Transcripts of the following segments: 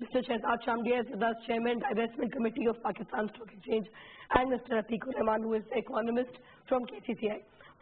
Mr. Shehzad Shamdia is with us, Chairman, Divestment Committee of Pakistan Stock Exchange, and Mr. Atikur Rahman, who is the economist from KCCI.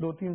2-3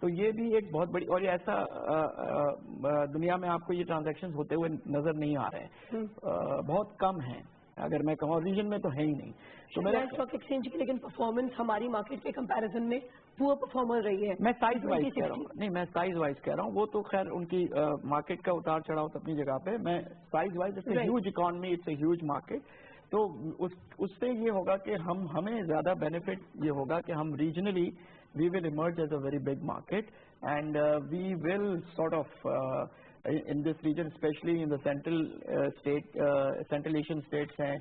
تو یہ بھی ایک بہت بڑی، اور یہ ایسا دنیا میں آپ کو یہ ٹرانزیکشن ہوتے ہوئے نظر نہیں آ رہے ہیں، بہت کم ہیں، اگر میں کہوں ریجن میں تو ہے ہی نہیں. تو میرا اسٹاک ایکسچینج کی لیکن پرفارمنس ہماری مارکیٹ کے کمپیریزن میں پور پرفارمر رہی ہے. میں سائز وائز کہہ رہا ہوں، نہیں میں سائز وائز کہہ رہا ہوں، وہ تو خیر ان کی مارکیٹ کا اتار چڑھاؤ اپنی جگہ پہ، میں size wise it's a huge economy, it's a huge market. تو اس سے یہ ہوگا کہ ہمیں زیادہ بینیفٹ یہ ہوگا کہ ہم regionally we will emerge as a very big market, and we will sort of in this region, especially in the Central Asian states ہیں,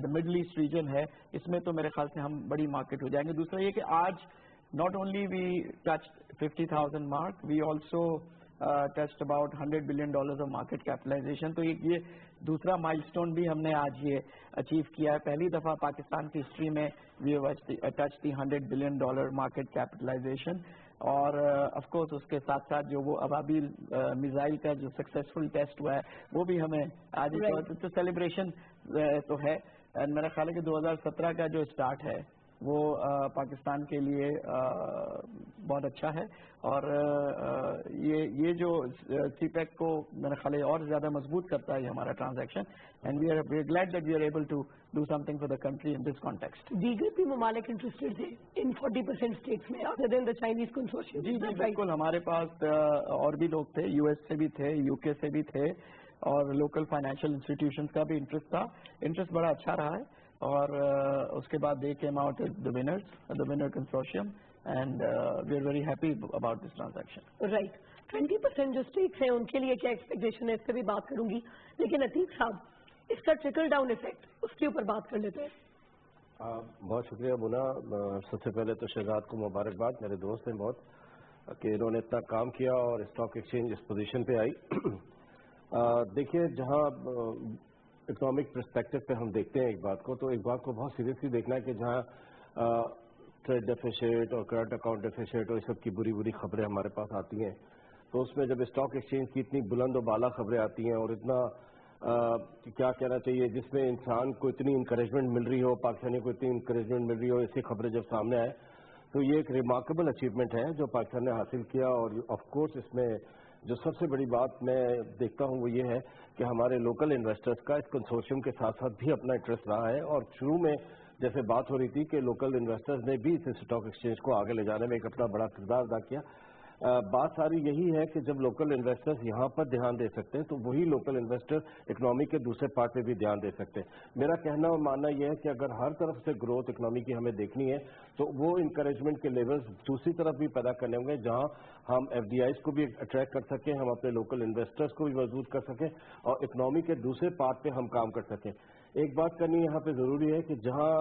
the Middle East region ہے، اس میں تو میرے خیال سے ہم بڑی مارکیٹ ہو جائیں گے. دوسرا یہ کہ آج not only we touched 50,000 mark, we also touched about $100 billion of market capitalization. تو یہ دوسرا مائل سٹون بھی ہم نے آج یہ اچیو کیا ہے. پہلی دفعہ پاکستان کی ہسٹری میں we have touched the $100 billion market capitalization. اور آف کورس اس کے ساتھ ساتھ جو وہ ابابیل میزائل کا جو سکسیسفل ٹیسٹ ہوا ہے وہ بھی ہمیں آج تو سیلیبریشن تو ہے. میرا خیال ہے کہ 2017 کا جو اسٹارٹ ہے وہ پاکستان کے لیے بہت اچھا ہے، اور یہ جو سی پیک کو میرا خیال ہے اور زیادہ مضبوط کرتا ہے ہمارا transaction. And we are glad that we are able to do something for the country in this context. دیگر بھی ممالک انٹرسٹڈ تھے ان 40% اسٹیٹس میں other than the Chinese consortium. جی بالکل، ہمارے پاس اور بھی لوگ تھے، یو ایس سے بھی تھے، یو کے سے بھی تھے، اور لوکل فائنینشیل انسٹیٹیوشنس کا بھی انٹرسٹ تھا. انٹرسٹ بڑا اچھا رہا ہے، اور اس کے بعد they came out as the winner consortium, and we are very happy about this transaction. Right. 20% جو اسٹیٹس ہیں ان کے لیے کیا ایکسپیکٹیشن ہے، اس پہ بھی بات کروں گی، لیکن عتیق صاحب اس کا ٹرکل ڈاؤن افیکٹ اس کے اوپر بات کر لیتے ہیں. بہت شکریہ مونا. سب سے پہلے تو شہزاد کو مبارکباد، میرے دوست ہیں بہت، کہ انہوں نے اتنا کام کیا اور اسٹاک ایکسچینج اس پوزیشن پہ آئی. دیکھیے، جہاں اکنامک پرسپیکٹو پہ ہم دیکھتے ہیں ایک بات کو، تو ایک بات کو بہت سیریسلی دیکھنا ہے کہ جہاں ٹریڈ ڈیفیسٹ اور کرنٹ اکاؤنٹ ڈیفیسٹ اور اس سب کی بری بری خبریں ہمارے پاس آتی ہیں، تو اس میں جب اسٹاک ایکسچینج کی اتنی بلند و بالا خبریں آتی ہیں اور اتنا کیا کہنا چاہیے، جس میں انسان کو اتنی انکریجمنٹ مل رہی ہو، پاکستانی کو اتنی انکریجمنٹ مل رہی ہو، ایسی خبریں جب سامنے آئے تو یہ ایک ریمارکیبل اچیومنٹ ہے جو پاکستان نے حاصل کیا. اور آف کورس اس میں جو سب سے بڑی بات میں دیکھتا ہوں وہ یہ ہے کہ ہمارے لوکل انویسٹرز کا اس کنسورشیم کے ساتھ ساتھ بھی اپنا انٹرسٹ رہا ہے. اور شروع میں جیسے بات ہو رہی تھی کہ لوکل انویسٹرز نے بھی اس اسٹاک ایکسچینج کو آگے لے جانے میں ایک اپنا بڑا کردار ادا کیا. بات ساری یہی ہے کہ جب لوکل انویسٹرز یہاں پر دھیان دے سکتے ہیں تو وہی لوکل انویسٹر اکنامی کے دوسرے پارٹ پہ بھی دھیان دے سکتے ہیں. میرا کہنا اور ماننا یہ ہے کہ اگر ہر طرف سے گروتھ اکنامی کی ہمیں دیکھنی ہے تو وہ انکریجمنٹ کے لیولز دوسری طرف بھی پیدا کرنے ہوں گے، جہاں ہم ایف ڈی آئیز کو بھی اٹریکٹ کر سکیں، ہم اپنے لوکل انویسٹرز کو بھی مضبوط کر سکیں اور اکنامی کے دوسرے پارٹ پہ ہم کام کر سکیں. ایک بات کرنی یہاں پہ ضروری ہے کہ جہاں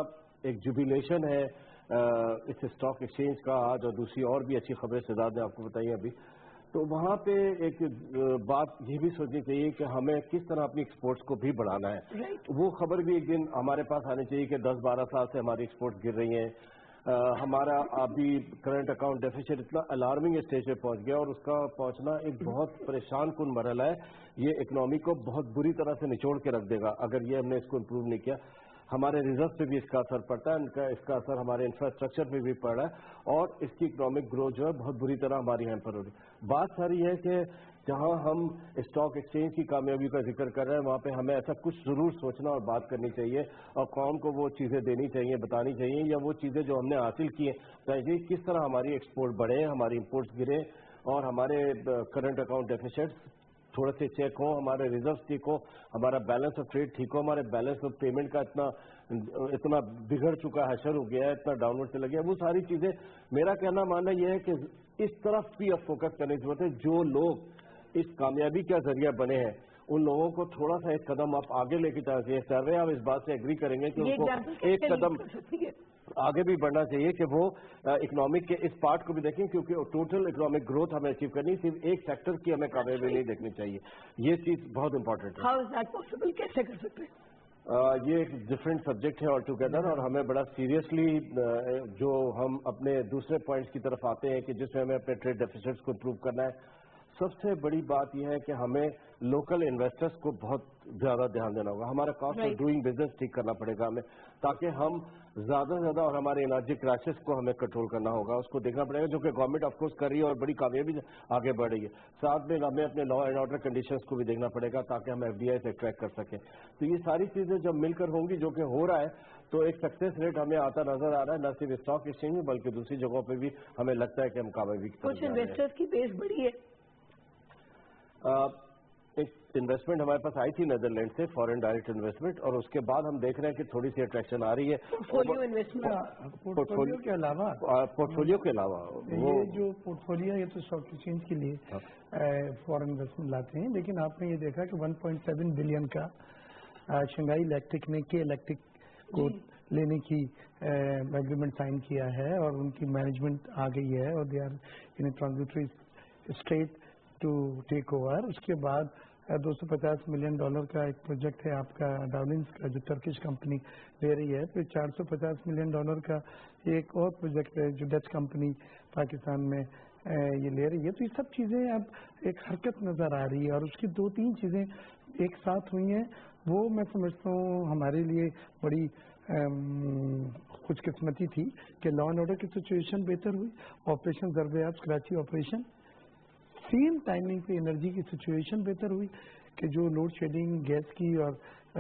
ایک جوبیلیشن ہے اس اسٹاک ایکسچینج کا آج، اور دوسری اور بھی اچھی خبریں شہزاد نے آپ کو بتائی ابھی، تو وہاں پہ ایک بات یہ بھی سوچنی چاہیے کہ ہمیں کس طرح اپنی ایکسپورٹس کو بھی بڑھانا ہے. وہ خبر بھی ایک دن ہمارے پاس آنی چاہیے کہ 10-12 سال سے ہماری ایکسپورٹس گر رہی ہیں. ہمارا ابھی کرنٹ اکاؤنٹ ڈیفیسٹ اتنا الارمنگ اسٹیج پہ پہنچ گیا، اور اس کا پہنچنا ایک بہت پریشان کن مرحلہ ہے. یہ اکنامی کو بہت بری طرح سے نچوڑ کے رکھ دے گا اگر یہ ہم نے اس کو امپروو نہیں کیا. ہمارے ریزرو پہ بھی اس کا اثر پڑتا ہے، اس کا اثر ہمارے انفراسٹرکچر پہ بھی پڑ رہا ہے، اور اس کی اکنامک گروتھ جو ہے بہت بری طرح ہماری ہیمپر ہو رہی ہے. بات ساری ہے کہ جہاں ہم اسٹاک ایکسچینج کی کامیابی کا ذکر کر رہے ہیں وہاں پہ ہمیں ایسا کچھ ضرور سوچنا اور بات کرنی چاہیے، اور قوم کو وہ چیزیں دینی چاہیے، بتانی چاہیے، یا وہ چیزیں جو ہم نے حاصل کی ہیں چاہیے کس طرح ہماری ایکسپورٹ بڑھے، ہماری امپورٹس گرے، اور ہمارے کرنٹ اکاؤنٹ ڈیفیسٹ تھوڑے سے چیک ہو، ہمارے ریزروز ٹھیک ہو، ہمارا بیلنس آف ٹریڈ ٹھیک ہو، ہمارے بیلنس آف پیمنٹ کا اتنا بگڑ چکا ہے، حشر ہو گیا ہے، اتنا ڈاؤن ورڈ چلا گیا، وہ ساری چیزیں. میرا کہنا ماننا یہ ہے کہ اس طرف بھی اب فوکس کرنے کی ضرورت ہے. جو لوگ اس کامیابی کا ذریعہ بنے ہیں ان لوگوں کو تھوڑا سا ایک قدم آپ آگے لے کے چاہیے. سروے آپ اس بات سے ایگری کریں گے کہ ان کو ایک قدم آگے بھی بڑھنا چاہیے کہ وہ اکنامک کے اس پارٹ کو بھی دیکھیں، کیونکہ ٹوٹل اکنامک گروتھ ہمیں اچیو کرنی، صرف ایک سیکٹر کی ہمیں کامیابی نہیں دیکھنی چاہیے. یہ چیز بہت امپورٹنٹ ہے. کیسے کر سکتے ہیں؟ یہ ایک ڈفرینٹ سبجیکٹ ہے آل ٹوگیدر، اور ہمیں بڑا سیریسلی جو ہم اپنے دوسرے پوائنٹس کی طرف آتے ہیں کہ جس میں ہمیں اپنے ٹریڈ ڈیفیسٹس کو امپروو کرنا ہے. سب سے بڑی بات یہ ہے کہ ہمیں لوکل انویسٹرز کو بہت زیادہ دھیان دینا ہوگا. ہمارا کاسٹ آف ڈوئنگ بزنس ٹھیک کرنا پڑے گا ہمیں، تاکہ ہم زیادہ سے زیادہ اور ہمارے انرجی کرائسس کو ہمیں کنٹرول کرنا ہوگا, اس کو دیکھنا پڑے گا, جو کہ گورنمنٹ آف کورس کر رہی ہے اور بڑی کامیابی آگے بڑھ رہی ہے. ساتھ میں ہمیں اپنے لا اینڈ آرڈر کنڈیشنز کو بھی دیکھنا پڑے گا تاکہ ہم FDI سے ٹریک کر سکیں. تو یہ ساری چیزیں جب مل کر ہوں گی, جو کہ ہو رہا ہے, تو ایک سکسیس ریٹ ہمیں آتا نظر آ رہا ہے, نہ صرف اسٹاک ایکسچینج میں بلکہ دوسری جگہوں پہ بھی ہمیں لگتا ہے کہ ہم کامیابی کی طرف کچھ انویسٹرز کی بیس بڑی ہے. ایک انویسٹمنٹ ہمارے پاس آئی تھی نیدرلینڈ سے, فارن ڈائریکٹ انویسٹمنٹ, اور اس کے بعد ہم دیکھ رہے ہیں کہ تھوڑی سی اٹریکشن آ رہی ہے پورٹفولیو انویسٹمنٹ. پورٹفولیو کے علاوہ پورٹفولیو کے علاوہ یہ جو پورٹفولیو یہ تو اسٹاک ایکسچینج کے لیے فارن انویسٹمنٹ لاتے ہیں, لیکن آپ نے یہ دیکھا کہ 1.7 بلین کا شنگھائی الیکٹرک نے کے الیکٹرک کو لینے کی ایگریمنٹ سائن کیا ہے, اور ان کی مینجمنٹ آ گئی ہے, اور they are in transitory state to take over. اس کے بعد $250 ملین کا ایک پروجیکٹ ہے آپ کا ڈاولنس کا, جو ٹرکش کمپنی لے رہی ہے. پھر $450 ملین کا ایک اور پروجیکٹ ہے جو ڈچ کمپنی پاکستان میں یہ لے رہی ہے. تو یہ سب چیزیں اب ایک حرکت نظر آ رہی ہے, اور اس کی 2-3 چیزیں ایک ساتھ ہوئی ہیں. وہ میں سمجھتا ہوں ہمارے لیے بڑی خوش قسمتی تھی کہ لا اینڈ آرڈر کی سچویشن بہتر ہوئی, آپریشن ضربیات کراچی آپریشن, سیم ٹائمنگ پہ انرجی کی سچویشن بہتر ہوئی کہ جو لوڈ شیڈنگ گیس کی اور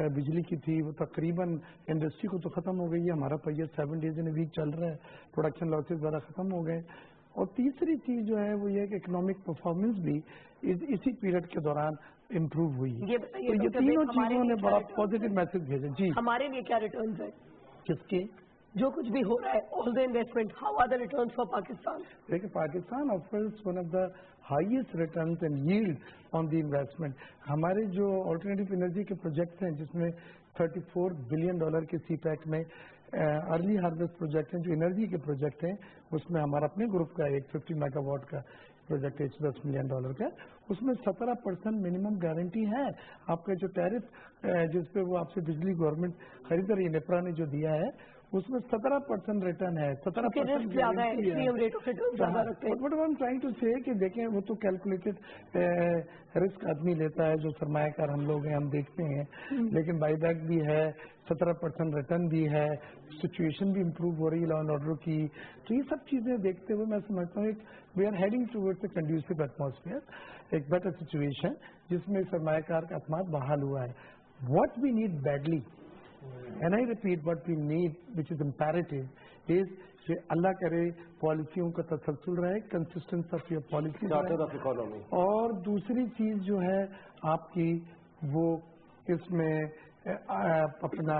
بجلی کی تھی وہ تقریباً انڈسٹری کو تو ختم ہو گئی ہے. ہمارا پہیہ 7 days in a week چل رہا ہے, پروڈکشن لاسز ذرا ختم ہو گئے. اور تیسری چیز جو ہے وہ یہ کہ اکنامک پرفارمنس بھی اسی پیریڈ کے دوران امپروو ہوئی. یہ تینوں چیزوں نے بڑا پازیٹیو میسج بھیجا. جی ہمارے لیے کیا ریٹرنز ہیں کس کے جو کچھ بھی ہو رہا ہے, all the investment, how are the returns for Pakistan? دیکھیں Pakistan offers one of the highest returns and yield on the investment. ہمارے جو آلٹرنیٹیو انرجی کے پروجیکٹس ہیں جس میں $34 بلین کے سی پیک میں ارلی ہارویسٹ پروجیکٹ ہیں, جو انرجی کے پروجیکٹ ہیں, اس میں ہمارا اپنے گروپ کا ایک 50 میگا واٹ کا پروجیکٹ ہے $10 ملین کا, اس میں 17% منیمم گارنٹی ہے. آپ کا جو ٹیرف جس پہ وہ آپ سے بجلی گورنمنٹ خرید رہی ہے, نیپرا نے جو دیا ہے, اس میں 17% ریٹرن ہے, 17% گارنٹی ہے. But I'm trying to say کہ دیکھیں وہ تو کیلکولیٹڈ رسک آدمی لیتا ہے, جو سرمایہ کار ہم لوگ ہیں ہم دیکھتے ہیں, لیکن بائی بیک بھی ہے, 17% ریٹرن بھی ہے, سچویشن بھی امپروو ہو رہی ہے لا اینڈ آرڈر کی. تو یہ سب چیزیں دیکھتے ہوئے میں سمجھتا ہوں we are heading towards a conducive atmosphere, ایک بیٹر سچویشن جس میں سرمایہ کار کا اعتماد بحال ہوا ہے. What we need badly, and I repeat, what we need, which is imperative, is کہ اللہ کرے پالیسیوں کا تسلسل رہے, کنسسٹنس آف یور پالیسی رہے, اور دوسری چیز جو ہے آپ کی وہ اس میں اپنا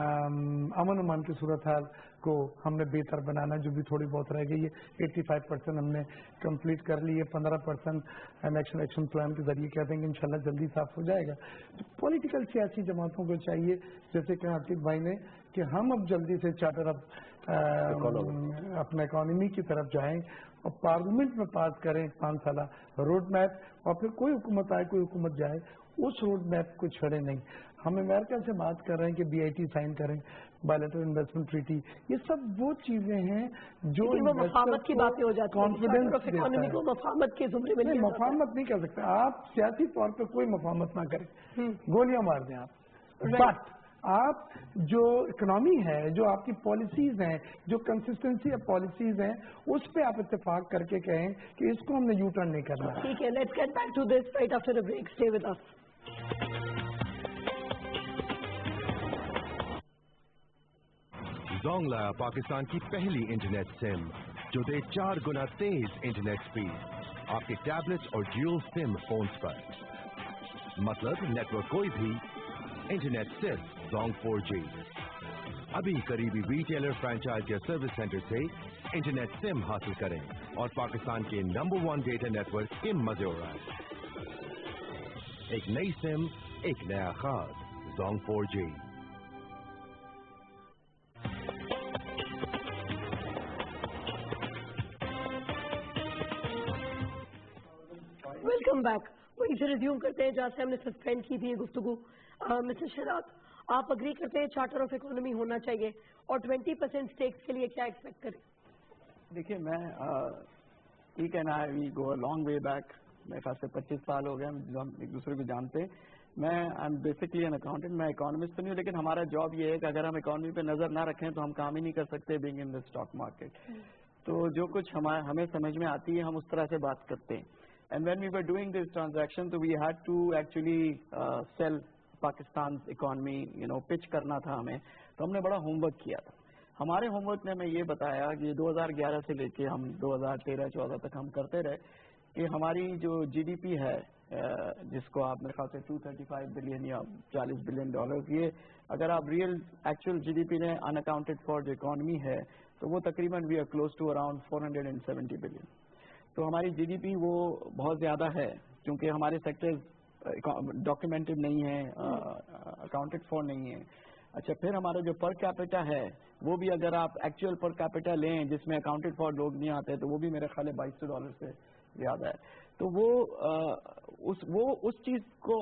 امن امان کی صورتحال کو ہم نے بہتر بنانا, جو بھی تھوڑی بہت رہ گئی ہے. 85% ہم نے کمپلیٹ کر لی ہے, 15% نیشنل ایکشن پلان کے ذریعے کہتے ہیں کہ انشاءاللہ جلدی صاف ہو جائے گا. تو پولیٹیکل سیاسی جماعتوں کو چاہیے, جیسے کہ عاطف بھائی نے, کہ ہم اب جلدی سے چارٹر اپنا اکانومی کی طرف جائیں اور پارلیمنٹ میں پاس کریں 5 سالہ روڈ میپ, اور پھر کوئی حکومت آئے کوئی حکومت جائے اس روڈ میپ کو چھڑے نہیں. ہم امریکہ سے بات کر رہے ہیں کہ BIT سائن کریں, بائیلیٹرل انویسٹمنٹ ٹریٹی, یہ سب وہ چیزیں ہیں جو مفاہمت کی باتیں ہو جاتی ہیں, کانفیڈنس اکانومی کو مفاہمت کے زمرے میں مفاہمت نہیں کر سکتے آپ, سیاسی طور پہ کوئی مفاہمت نہ کریں, گولیاں مار دیں آپ, بٹ آپ جو اکنامی ہے, جو آپ کی پالیسیز ہیں, جو کنسسٹنسی آف پالیسیز ہیں, اس پہ آپ اتفاق کر کے کہیں کہ اس کو ہم نے یو ٹرن نہیں کرنا. ٹھیک ہے, let's get back to this right after a break. Stay with us. Zong لایا پاکستان کی پہلی انٹرنیٹ سم جو دے 4 گنا تیز انٹرنیٹ سپیڈ آپ کے ٹیبلٹ اور ڈیول سم فونز پر. مطلب نیٹ ورک کوئی بھی, انٹرنیٹ صرف زونگ 4G. ابھی قریبی ریٹیلر, فرانچائز یا سروس سینٹر سے انٹرنیٹ سم حاصل کریں اور پاکستان کے نمبر 1 ڈیٹا نیٹ ورک کے مزے اڑائیں. ایک نئی سم, ایک نیا خاص زونگ 4G. Welcome back. وہیں سے ریزیوم کرتے ہیں جہاں سے ہم نے سسپینڈ کی تھی یہ گفتگو. مسٹر شہزاد, آپ اگری کرتے ہیں چارٹر آف اکانومی ہونا چاہیے, اور 20% اسٹیکس کے لیے کیا ایکسپیکٹ کریں؟ دیکھیے میں ٹھیک ہے نا, وی گو اے لانگ وے بیک, میرے خیال سے 25 سال ہو گئے ہم ایک دوسرے کو جانتے, میں بیسکلی این اکاؤنٹنٹ، میں اکانومسٹ تو نہیں ہوں، لیکن ہمارا جاب یہ ہے کہ اگر ہم اکانومی پہ نظر نہ رکھیں تو ہم کام ہی نہیں کر سکتے being in the stock market. تو جو کچھ ہمیں سمجھ میں آتی ہے ہم اس طرح سے بات کرتے ہیں. And when we were doing this transaction تو we had to actually sell Pakistan economy, pitch کرنا تھا ہمیں. تو ہم نے بڑا ہوم ورک کیا تھا. ہمارے ہوم ورک نے ہمیں یہ بتایا کہ 2011 سے لے کے ہم 2013-14 تک ہم کرتے رہے کہ ہماری جو جی ڈی پی ہے جس کو آپ میرے خیال سے 235 بلین یا 40 بلین ڈالر، یہ اگر آپ real actual G D P نے ان اکاؤنٹڈ فار جو اکانومی ہے تو وہ تقریباً we are close to around 470 billion. تو ہماری جی ڈی پی وہ بہت زیادہ ہے کیونکہ ہمارے سیکٹرز ڈاکیومنٹڈ نہیں ہیں، اکاؤنٹڈ فار نہیں ہیں. اچھا، پھر ہمارا جو پر کیپیٹا ہے وہ بھی اگر آپ ایکچوئل پر کیپیٹا لیں جس میں اکاؤنٹڈ فار لوگ نہیں آتے تو وہ بھی میرے خیال ہے $2200 سے زیادہ ہے. تو وہ اس چیز کو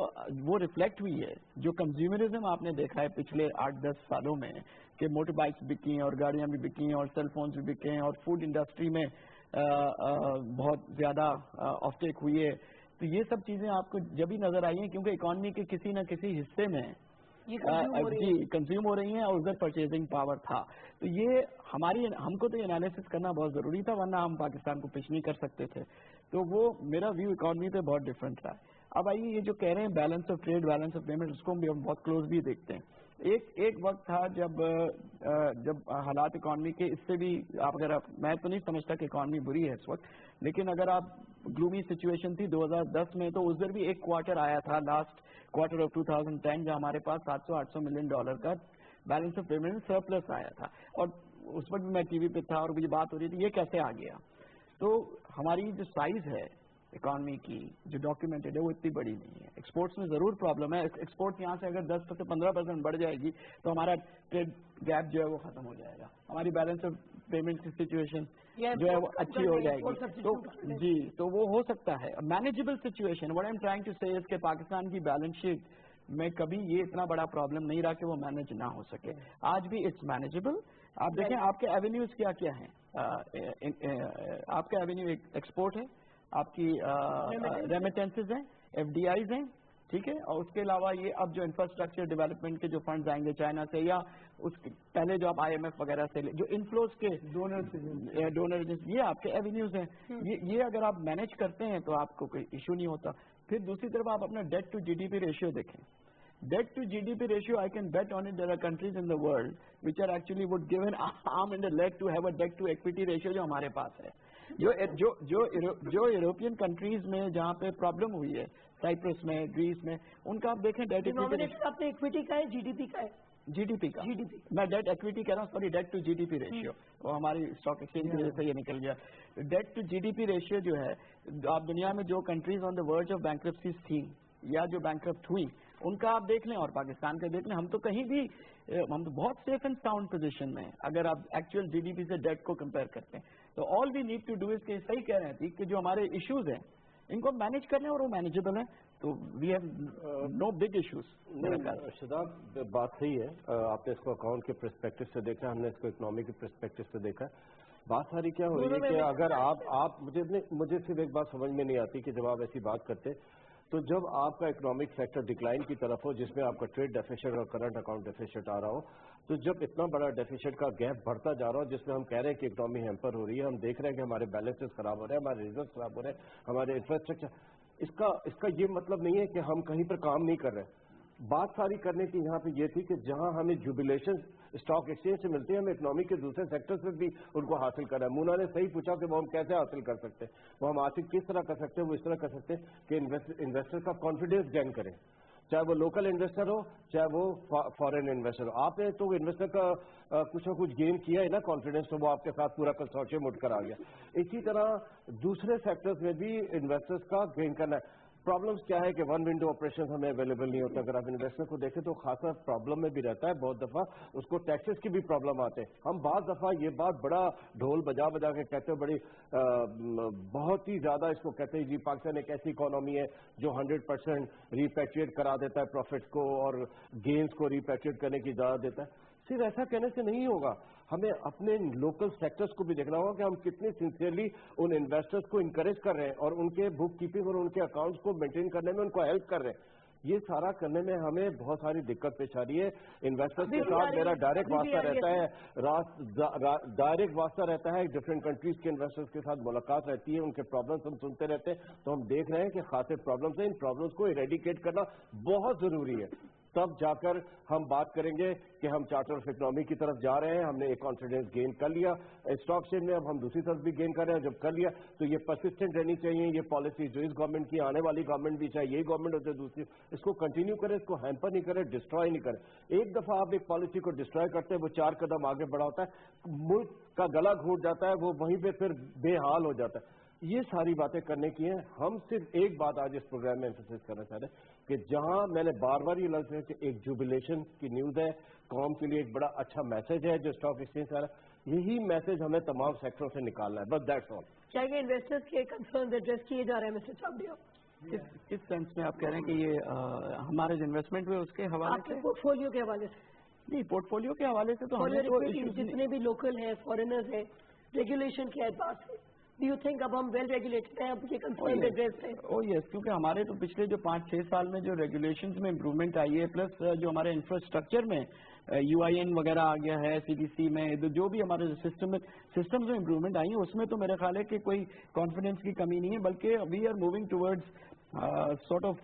وہ ریفلیکٹ ہوئی ہے جو کنزیومرزم آپ نے دیکھا ہے پچھلے 8-10 سالوں میں کہ موٹر بائکس بکی اور گاڑیاں بھی بکی اور سیل فونز بھی بکے اور فوڈ انڈسٹری میں بہت زیادہ آف ٹیک ہوئی ہے. تو یہ سب چیزیں آپ کو جبھی نظر آئی ہیں کیونکہ اکانومی کے کسی نہ کسی حصے میں کنزیوم ہو رہی ہیں اور ادھر پرچیزنگ پاور تھا. تو یہ ہم کو تو یہ انالیسس کرنا بہت ضروری تھا ورنہ ہم پاکستان کو پچ نہیں کر سکتے تھے. تو وہ میرا ویو اکانومی پہ بہت ڈفرینٹ تھا. اب آئیے یہ جو کہہ رہے ہیں balance of trade, balance of payment, اس کو بھی ہم بہت کلوز بھی دیکھتے ہیں. ایک وقت تھا جب حالات اکانومی کے اس سے بھی میں تو نہیں سمجھتا کہ اکانومی بری ہے اس وقت، لیکن اگر آپ گلومی سچویشن تھی 2010 میں تو اس دن بھی ایک کوارٹر آیا تھا لاسٹ کوارٹر آف 2010 جہاں ہمارے پاس $700-800 ملین کا بیلنس آف پیمنٹ سرپلس آیا تھا. اور اس وقت بھی میں ٹی وی پہ تھا اور مجھے بات ہو رہی تھی یہ کیسے آ گیا. تو ہماری جو سائز ہے اکانومی کی جو ڈاکیومنٹڈ ہے وہ اتنی بڑی نہیں ہے. ایکسپورٹس میں ضرور پرابلم ہے. ایکسپورٹ یہاں سے اگر 10 سے 15% بڑھ جائے گی تو ہمارا ٹریڈ گیپ جو ہے وہ ختم ہو جائے گا. ہماری بیلنس آف پیمنٹ کی سچویشن جو ہے وہ اچھی ہو جائے گی. تو جی تو وہ ہو سکتا ہے manageable situation. What I am trying to say اس کہ پاکستان کی بیلنس شیٹ میں کبھی یہ اتنا بڑا پرابلم نہیں رہا کہ وہ مینیج نہ ہو سکے. آج بھی اٹس مینیجبل. آپ دیکھیں آپ کے ایونیوز کیا ہیں. آپ کا ایونیو ایکسپورٹ ہے، آپ کی ریمیٹنسز ہیں، ایف ڈی آئیز ہیں، ٹھیک ہے. اور اس کے علاوہ یہ اب جو انفراسٹرکچر ڈیولپمنٹ کے جو فنڈز آئیں گے چائنا سے یا اس پہلے جو آپ آئی ایم ایف وغیرہ سے جو انفلوز کے ڈونر یہ آپ کے ایونیوز ہیں. یہ اگر آپ مینیج کرتے ہیں تو آپ کو کوئی ایشو نہیں ہوتا. پھر دوسری طرف آپ اپنا debt to G D P ratio دیکھیں. Debt to GDP ratio, I can bet on it. There are countries in the world which are actually would give an arm and a leg to have a debt to equity ratio جو ہمارے پاس ہے. جو European countries میں جہاں پہ problem ہوئی ہے Cyprus میں، گریس میں، ان کا آپ دیکھیں ڈیٹ ایکویٹی کا ہے، جی ڈی پی کا ہے. جی ڈی پی کا میں ڈیٹ ایکویٹی کہہ رہا ہوں، sorry debt to G D P ratio. وہ ہماری اسٹاک ایکسچینج کی وجہ سے یہ نکل گیا. Debt to G D P ratio جو ہے آپ دنیا میں جو کنٹریز آن دا ورج آف بینکرپسیز تھیں یا جو بینکرپٹ ہوئی ان کا آپ دیکھ لیں اور پاکستان کا دیکھ لیں. ہم تو کہیں بھی ہم تو بہت سیف اینڈ ساؤنڈ پوزیشن میں اگر آپ ایکچوئل جی ڈی پی سے ڈیٹ کو کمپیئر کرتے ہیں. تو all we need to do is کہ صحیح کہہ رہے ہیں کہ جو ہمارے ایشوز ہیں ان کو مینیج کر لیں اور وہ مینیجبل ہیں. تو we have no big issues. Shadab بات صحیح ہے. آپ نے اس کو اکاؤنٹ کے پرسپیکٹو سے دیکھا، ہم نے اس کو اکنامی کے پرسپیکٹو سے دیکھا. بات ساری کیا ہو رہی ہے کہ اگر آپ مجھے صرف ایک بات سمجھ میں نہیں آتی کہ جب آپ ایسی بات کرتے تو جب آپ کا اکنامک سیکٹر ڈکلائن کی طرف ہو جس میں آپ کا ٹریڈ ڈیفیسٹ اور کرنٹ اکاؤنٹ ڈیفیسٹ آ رہا ہو، تو جب اتنا بڑا ڈیفیسٹ کا گیپ بڑھتا جا رہا ہو جس میں ہم کہہ رہے ہیں کہ اکنامی ہیمپر ہو رہی ہے، ہم دیکھ رہے ہیں کہ ہمارے بیلنسز خراب ہو رہے ہیں، ہمارے ریزروز خراب ہو رہے ہیں، ہمارے انفراسٹرکچر، اس کا یہ مطلب نہیں ہے کہ ہم کہیں پر کام نہیں کر رہے. بات ساری کرنے کی یہاں پہ یہ تھی کہ جہاں ہمیں جوبیلیشن اسٹاک ایکسچینج سے ملتی ہے ہمیں اکنامی کے دوسرے سیکٹر سے بھی ان کو حاصل کرنا ہے. مونا نے صحیح پوچھا کہ وہ ہم کیسے حاصل کر سکتے ہیں. وہ ہم حاصل کس طرح کر سکتے ہیں؟ وہ اس طرح کر سکتے ہیں کہ انویسٹر کا کانفیڈینس گین کریں، چاہے وہ لوکل انویسٹر ہو چاہے وہ فارن انویسٹر ہو. آپ نے تو انویسٹر کا کچھ نہ کچھ گین کیا ہے نا کانفیڈینس، تو وہ آپ کے ساتھ پورا کنسورشیم اٹھ کر آ گیا. اسی طرح دوسرے سیکٹرز میں بھی انویسٹرز کا گین کرنا ہے. پرابلمس کیا ہے کہ ون ونڈو آپریشن ہمیں اویلیبل نہیں ہوتا. اگر آپ انویسٹر کو دیکھیں تو خاصا پرابلم میں بھی رہتا ہے. بہت دفعہ اس کو ٹیکسز کی بھی پرابلم آتے ہیں. ہم بعض دفعہ یہ بات بڑا ڈھول بجا کے کہتے ہیں، بڑی بہت ہی زیادہ اس کو کہتے ہیں جی پاکستان ایک ایسی اکانومی ہے جو 100% ریپیٹریٹ کرا دیتا ہے پروفٹس کو اور گینز کو ریپیٹریٹ کرنے کی اجازت دیتا ہے. صرف ایسا کہنے سے نہیں ہوگا، ہمیں اپنے لوکل سیکٹرز کو بھی دیکھنا ہوگا کہ ہم کتنے سنسیئرلی ان انویسٹرز کو انکریج کر رہے ہیں اور ان کے بک کیپنگ اور ان کے اکاؤنٹس کو مینٹین کرنے میں ان کو ہیلپ کر رہے ہیں. یہ سارا کرنے میں ہمیں بہت ساری دقت پیش آ رہی ہے. انویسٹرز کے ساتھ میرا ڈائریکٹ واسطہ رہتا ہے, ڈائریکٹ واسطہ رہتا ہے, ڈفرینٹ کنٹریز کے انویسٹرز کے ساتھ ملاقات رہتی ہے, ان کے پرابلمس ہم سنتے رہتے ہیں, تو ہم دیکھ رہے ہیں کہ خاصے پرابلمس ہیں. ان پرابلمس کو ایریڈیکیٹ کرنا بہت ضروری ہے. تب جا کر ہم بات کریں گے کہ ہم چارٹر آف اکنامی کی طرف جا رہے ہیں. ہم نے ایک کانفیڈنس گین کر لیا اسٹاک چین میں, اب ہم دوسری طرف بھی گین کر رہے ہیں. جب کر لیا تو یہ پرسسٹنٹ رہنی چاہیے. یہ پالیسی جو اس گورنمنٹ کی, آنے والی گورنمنٹ بھی, چاہے یہی گورنمنٹ ہوتے دوسری, اس کو کنٹینیو کرے, اس کو ہیمپر نہیں کرے, ڈسٹروائے نہیں کرے. ایک دفعہ آپ ایک پالیسی کو ڈسٹروائے کرتے ہیں, وہ 4 قدم آگے بڑھا ہوتا ہے, ملک کا گلا گھونٹ جاتا ہے, وہ وہیں پہ پھر بے حال ہو جاتا ہے. یہ ساری باتیں کرنے کی ہیں. ہم صرف ایک بات آج اس پروگرام میں ایمفسائز کرنا چاہ رہے ہیں کہ جہاں میں نے بار بار یہ لفظ ہے کہ ایک جوبلیشن کی نیوز ہے, قوم کے لیے ایک بڑا اچھا میسج ہے جو اسٹاک ایکسچینج سے آ رہا ہے, یہی میسج ہمیں تمام سیکٹروں سے نکالنا ہے. بس دیٹس آل. کیا یہ انویسٹرز کے کنسرن ایڈریس کیے جا رہے ہیں مسٹر چابڈیا؟ کس سینس میں آپ کہہ رہے ہیں کہ یہ ہمارے جو انویسٹمنٹ ہوئے اس کے حوالے سے, پورٹ فولیو کے حوالے سے؟ نہیں, پورٹ فولیو کے حوالے سے تو ہمیں تو جتنے بھی لوکل ہیں, فارینرز ہیں, ریگولیشن کے اعتبار سے Do you think اب ہم ویل ریگولیٹڈ ہیں, اب یہ کنسرن ایڈریس ہے؟ یس, کیونکہ ہمارے تو پچھلے جو 5-6 سال میں جو ریگولیشنز میں امپروومنٹ آئی ہے, پلس جو ہمارے انفراسٹرکچر میں UIN وغیرہ آ گیا ہے, CBC میں جو بھی ہمارے سسٹمز میں امپروومنٹ آئی ہیں, اس میں تو میرے خیال ہے کہ کوئی کانفیڈنس کی کمی نہیں ہے, بلکہ we are moving towards sort of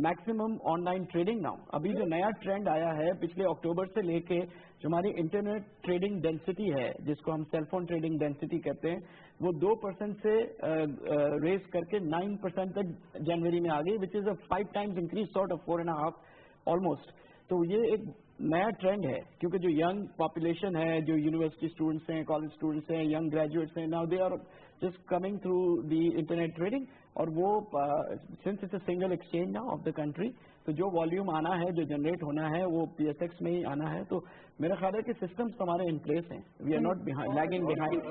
maximum online trading now. ابھی جو نیا ٹرینڈ آیا ہے پچھلے اکتوبر سے لے کے, جو ہماری انٹرنیٹ ٹریڈنگ ڈینسٹی ہے, جس کو ہم سیل فون ٹریڈنگ ڈینسٹی کہتے ہیں, وہ 2% سے ریز کر کے 9% تک جنوری میں آ گئی, وچ از اے 5 times increase, sort of 4.5 almost. تو یہ ایک نیا ٹرینڈ ہے, کیونکہ جو ینگ پاپولیشن ہے, جو یونیورسٹی اسٹوڈنٹس ہیں, کالج اسٹوڈنٹس ہیں, ینگ گریجویٹس ہیں, now they are just coming through the internet trading. اور وہ since it's a single exchange now of the country, تو جو والیوم آنا ہے, جو جنریٹ ہونا ہے, وہ PSX میں ہی آنا ہے. تو میرا خیال ہے کہ سسٹمس ہمارے ان پلیس ہیں, we are not lagging behind.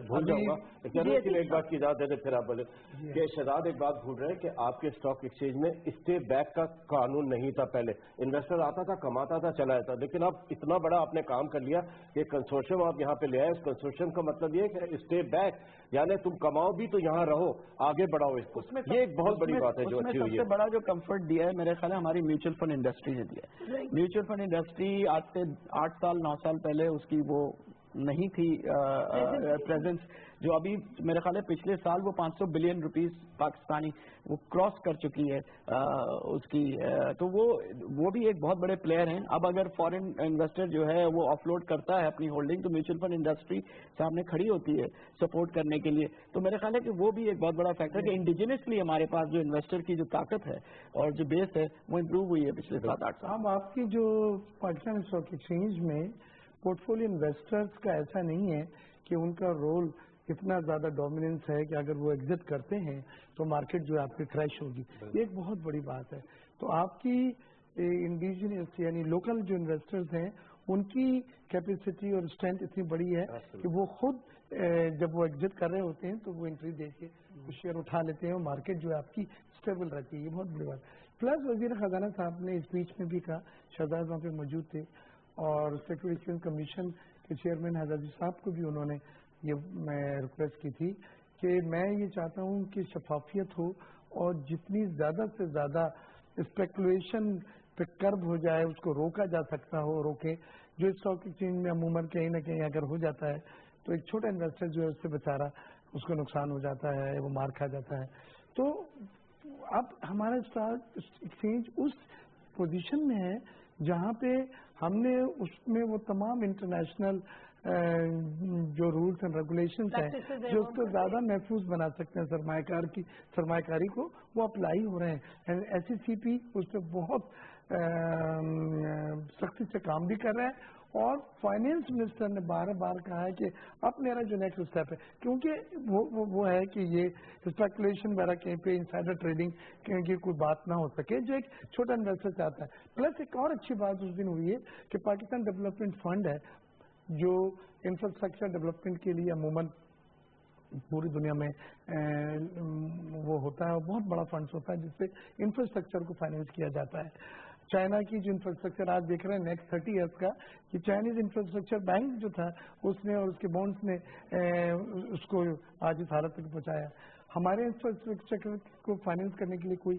بھول جاؤں گا ایک بات کی اجازت دے دیں, پھر آپ بولے کہ شہزاد ایک بات بھول رہے ہیں کہ آپ کے اسٹاک ایکسچینج میں اسٹے بیک کا قانون نہیں تھا. پہلے انویسٹر آتا تھا, کماتا تھا, چلا جاتا, لیکن اب اتنا بڑا آپ نے کام کر لیا کہ کنسورشیم آپ یہاں پہ لے آئے. اس کنسورشیم کا مطلب یہ کہ اسٹے بیک, یعنی تم کماؤ بھی تو یہاں رہو, آگے بڑھاؤ اس کو. یہ ایک بہت بڑی بات ہے جو اچھی ہوئی ہے. سب سے بڑا جو کمفرٹ دیا ہے میرے خیال ہے ہماری میوچل فنڈ انڈسٹری نے دیا ہے. میوچل فنڈ انڈسٹری آج سے 8 سال 9 سال پہلے اس کی وہ نہیں تھی پریزنس, جو ابھی میرے خیال ہے پچھلے سال وہ 500 بلین روپیز پاکستانی وہ کراس کر چکی ہے اس کی. تو وہ بھی ایک بہت بڑے پلیئر ہیں. اب اگر فورن انویسٹر جو ہے وہ آف لوڈ کرتا ہے اپنی ہولڈنگ, تو میوچل فنڈ انڈسٹری سامنے کھڑی ہوتی ہے سپورٹ کرنے کے لیے. تو میرے خیال ہے کہ وہ بھی ایک بہت بڑا فیکٹر ہے کہ انڈیجنسلی ہمارے پاس جو انویسٹر کی جو طاقت ہے اور جو بیس ہے وہ امپروو ہوئی ہے پچھلے 7-8 سال. اب آپ کی جو پاکستان اسٹاک ایکسچینج میں پورٹ فولیو انویسٹرز کا ایسا نہیں ہے کہ ان کا رول اتنا زیادہ ڈومیننس ہے کہ اگر وہ ایگزٹ کرتے ہیں تو مارکیٹ جو ہے آپ کی کریش ہوگی. یہ ایک بہت بڑی بات ہے. تو آپ کی انڈیجنس یعنی لوکل جو انویسٹرز ہیں ان کی کیپیسٹی اور اسٹرینتھ اتنی بڑی ہے کہ وہ خود جب وہ ایگزٹ کر رہے ہوتے ہیں تو وہ انٹری دے کے شیئر اٹھا لیتے ہیں, اور مارکیٹ جو ہے آپ کی اسٹیبل رہتی ہے. یہ بہت بڑی بات. پلس وزیر خزانہ صاحب نے اسپیچ میں بھی کہا, شہزاد وہاں پہ موجود تھے, اور سیکورٹی کمیشن کے چیئرمین حضرت صاحب کو بھی انہوں نے یہ میں ریکویسٹ کی تھی کہ میں یہ چاہتا ہوں کہ شفافیت ہو, اور جتنی زیادہ سے زیادہ اسپیکولیشن پہ کرب ہو جائے اس کو روکا جا سکتا ہو, روکے. جو اسٹاک ایکسچینج میں عموماً کہیں نہ کہیں اگر ہو جاتا ہے تو ایک چھوٹا انویسٹر جو ہے اس سے بیچارہ اس کو نقصان ہو جاتا ہے, وہ مار کھا جاتا ہے. تو اب ہمارا اسٹاک ایکسچینج اس پوزیشن میں ہے جہاں پہ ہم نے اس میں وہ تمام انٹرنیشنل جو رولس اینڈ ریگولیشنز ہیں جو اس کو زیادہ محفوظ بنا سکتے ہیں سرمایہ کاری کو, وہ اپلائی ہو رہے ہیں. SECP اس پہ بہت سختی سے کام بھی کر رہے ہیں, اور فائنینس منسٹر نے بار بار کہا ہے کہ اب میرا جو نیکسٹ اسٹیپ ہے, کیونکہ وہ ہے کہ یہ اسپیکولیشن وغیرہ کہیں پہ انسائڈر ٹریڈنگ کی کوئی بات نہ ہو سکے جو ایک چھوٹا انویسٹر چاہتا ہے. پلس ایک اور اچھی بات اس دن ہوئی ہے کہ پاکستان ڈیولپمنٹ فنڈ ہے جو انفراسٹرکچر ڈیولپمنٹ کے لیے عموماً پوری دنیا میں وہ ہوتا ہے, بہت بڑا فنڈس ہوتا ہے جس سے انفراسٹرکچر کو فائنینس کیا جاتا ہے. چائنا کی جو انفراسٹرکچر آج دیکھ رہے ہیں نیکسٹ 30 ایئرس کا, کہ چائنیز انفراسٹرکچر بینک جو تھا اس نے اور اس کے بانڈس نے اس کو آج اس حالت تک پہنچایا. ہمارے انفراسٹرکچر کو فائنینس کرنے کے لیے کوئی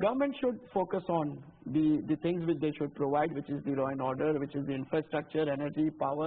Government should focus on the things which they should provide, which is the law and order, which is the infrastructure, energy, power,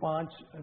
5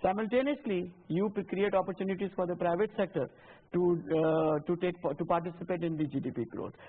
Simultaneously, you create opportunities for the private sector to participate in the GDP growth.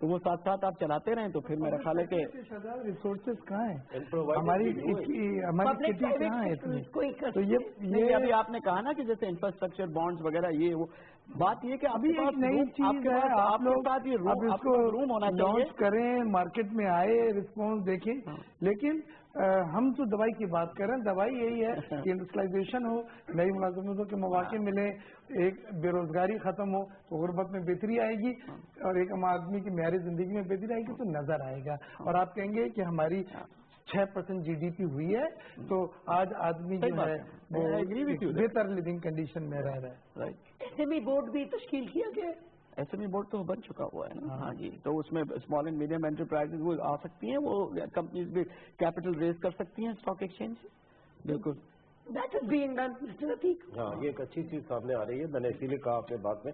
تو وہ ساتھ ساتھ آپ چلاتے رہیں تو پھر میرا خیال ہے کہ ریسورسز کہاں ہیں ہماری کٹی کہاں ہے تو یہ ابھی آپ نے کہا نا کہ جیسے انفراسٹرکچر بانڈز وغیرہ یہ وہ بات یہ کہ ابھی ایک نئی چیز ہے آپ لوگ اب اس کو روم ہونا لانچ کریں مارکیٹ میں آئے رسپانس دیکھیں لیکن ہم تو دوائی کی بات کر رہے ہیں دوائی یہی ہے کہ انڈسٹریلائزیشن ہو نئی ملازمتوں کے مواقع ملے ایک بے روزگاری ختم ہو تو غربت میں بہتری آئے گی اور ایک عام آدمی کی معیاری زندگی میں بہتری آئے گی تو نظر آئے گا اور آپ کہیں گے کہ ہماری 6% GDP ہوئی ہے تو آج آدمی جو ہے وہ بہتر لیونگ کنڈیشن میں رہ رہا ہے SME بورڈ بھی تشکیل کیا گیا ہے SME بورڈ تو بن چکا ہوا ہے نا ہاں جی تو اس میں اسمال اینڈ میڈیم انٹرپرائزز وہ آ سکتی ہیں وہ کمپنیز بھی کیپٹل ریز کر سکتی ہیں اسٹاک ایکسچینج سے بالکل ہاں یہ ایک اچھی چیز سامنے آ رہی ہے میں نے اسی لیے کہا اپنے بات میں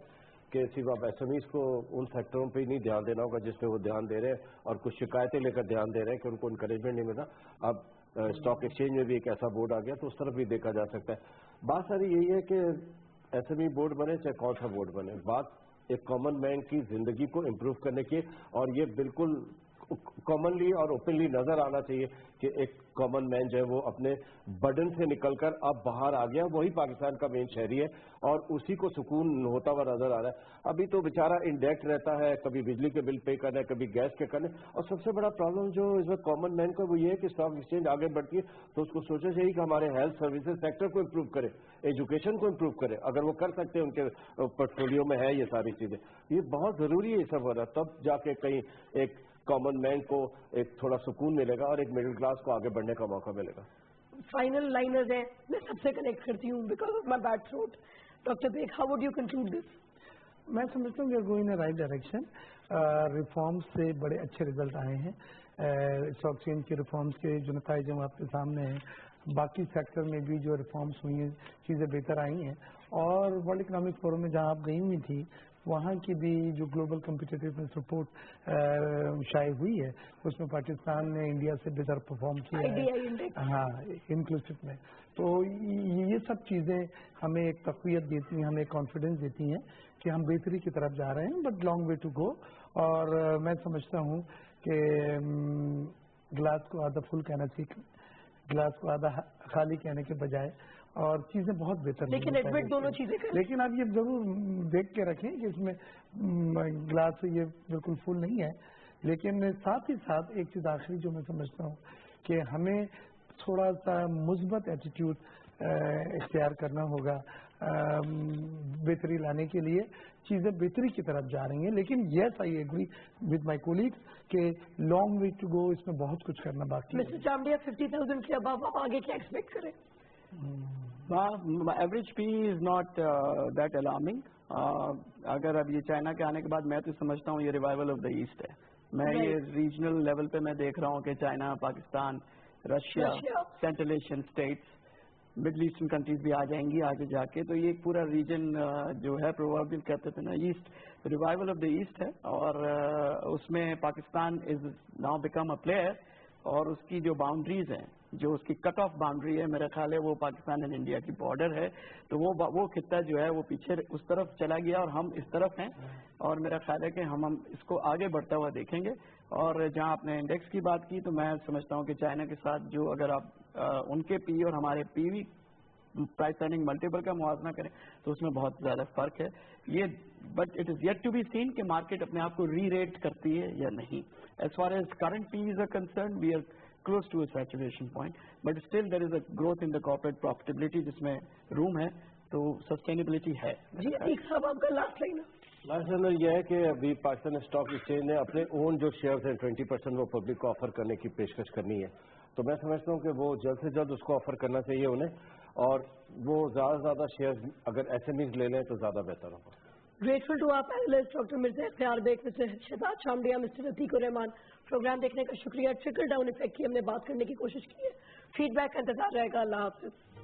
کہ صرف آپ SMEs کو ان سیکٹروں پہ ہی نہیں دھیان دینا ہوگا جس پہ وہ دھیان دے رہے ہیں اور کچھ شکایتیں لے کر دھیان دے رہے ہیں کہ ان کو انکریجمنٹ نہیں مل رہا اب اسٹاک ایکسچینج میں بھی ایک ایسا بورڈ آ گیا تو اس طرف بھی دیکھا جا سکتا ہے بات ساری یہی ہے کہ SME بورڈ بنے چاہے کون سا بورڈ بنے بات ایک کامن مین کی زندگی کو امپروو کرنے کی اور یہ بالکل کامنلی اور اوپنلی نظر آنا چاہیے کہ ایک کامن مین جو ہے وہ اپنے برڈن سے نکل کر اب باہر آ گیا وہی پاکستان کا مین شہری ہے اور اسی کو سکون ہوتا ہوا نظر آ رہا ہے ابھی تو بیچارہ انڈیکٹ رہتا ہے کبھی بجلی کے بل پے کرنا ہے کبھی گیس کے کرنا ہے اور سب سے بڑا پرابلم جو اس میں کامن مین کا وہ یہ ہے کہ اسٹاک ایکسچینج آگے بڑھتی ہے تو اس کو سوچنا چاہیے کہ ہمارے ہیلتھ سروسز سیکٹر کو امپروو کرے ایجوکیشن کو امپروو کرے اگر وہ کر سکتے ہیں ان کے پورٹفولیو میں ہے یہ ساری چیزیں یہ بہت ضروری ہے یہ سب ہو رہا ہے تب جا کے کہیں ایک کامن مین کو ایک تھوڑا سکون ملے گا اور ایک مڈل کلاس کو آگے بڑھنے کا موقع ملے گا فائنل لائنرز ہیں میں سب سے کنیکٹ کرتی ہوں because of my bad throat doctor Baig how would you conclude this میں سمجھتا ہوں کہ going in right direction reforms سے بڑے اچھے ریزلٹ آئے ہیں اسٹاک ایکسچینج کے ریفارمس کے جو نتائج ہیں آپ کے سامنے ہیں باقی سیکٹر میں بھی جو ریفارمس ہوئی ہیں چیزیں بہتر آئی ہیں اور ورلڈ اکنامک فورم میں جہاں آپ گئی ہوئی تھی وہاں کی بھی جو گلوبل کمپیٹیٹیونیس رپورٹ شائع ہوئی ہے اس میں پاکستان نے انڈیا سے بہتر پرفارم کیا ہے ہاں انکلوسو میں تو یہ سب چیزیں ہمیں ایک تقویت دیتی ہیں ہمیں ایک کانفیڈنس دیتی ہیں کہ ہم بہتری کی طرف جا رہے ہیں but long way to go اور میں سمجھتا ہوں کہ گلاس کو آدھا فل کہنا سیکھیں گلاس کو آدھا خالی کہنے کے بجائے اور چیزیں بہت بہتر لیکن ایڈمٹ دونوں چیزیں لیکن آپ یہ ضرور دیکھ کے رکھیں کہ اس میں گلاس یہ بالکل فل نہیں ہے لیکن ساتھ ہی ساتھ ایک چیز آخری جو میں سمجھتا ہوں کہ ہمیں تھوڑا سا مثبت ایٹیٹیوڈ اختیار کرنا ہوگا بہتری لانے کے لیے چیزیں بہتری کی طرف جا رہی ہیں لیکن yes I agree with my colleagues کہ لانگ وے ٹو گو اس میں بہت کچھ کرنا باقی ہے مسٹر چامڈیا 50,000 کے اب آپ آگے کیا ایکسپیکٹ کریں average P is not that alarming اگر اب یہ چائنا کے آنے کے بعد میں تو سمجھتا ہوں یہ ریوائول آف دا ایسٹ ہے میں یہ ریجنل لیول پہ میں دیکھ رہا ہوں کہ China Pakistan Russia central Asian states middle eastern countries بھی آ جائیں گی آگے جا کے تو یہ پورا ریجن جو ہے پروبیبل کہتے تھے نا east revival of the east ہے اور اس میں Pakistan is now become a player اور اس کی جو باؤنڈریز ہیں جو اس کی کٹ آف باؤنڈری ہے میرا خیال ہے وہ پاکستان اینڈ انڈیا کی بارڈر ہے تو وہ خطہ جو ہے وہ پیچھے اس طرف چلا گیا اور ہم اس طرف ہیں اور میرا خیال ہے کہ ہم اس کو آگے بڑھتا ہوا دیکھیں گے اور جہاں آپ نے انڈیکس کی بات کی تو میں سمجھتا ہوں کہ چائنا کے ساتھ جو اگر آپ ان کے پی اور ہمارے پی وی پرائس ارننگ ملٹیپل کا موازنہ کریں تو اس میں بہت زیادہ فرق ہے یہ but it is yet to be seen کہ مارکیٹ اپنے آپ کو ری ریٹ کرتی ہے یا نہیں as far as current P V's are concern we are close to a saturation point but still there is a growth in the corporate profitability جس میں روم ہے تو سسٹینیبلٹی ہے جی عتیق صاحب آپ کا لاسٹ لائن یہ ہے کہ ابھی پاکستان اسٹاک ایکسچینج نے اپنے اون جو شیئرز ہیں 20% وہ پبلک کو آفر کرنے کی پیشکش کرنی ہے تو میں سمجھتا ہوں کہ وہ جلد سے جلد اس کو آفر کرنا چاہیے انہیں اور وہ زیادہ سے زیادہ شیئرز اگر SMEs لے لیں تو زیادہ بہتر ہوگا گریٹفل ٹو آپ panellist doctor Mirza Ikhtiar Baig mister Shahzad Chamdia mister Atiq ur-Rahman programme دیکھنے کا شکریہ ٹرکل ڈاؤن افیکٹ کی ہم نے بات کرنے کی کوشش کی ہے فیڈ بیک کا انتظار رہے گا اللہ حافظ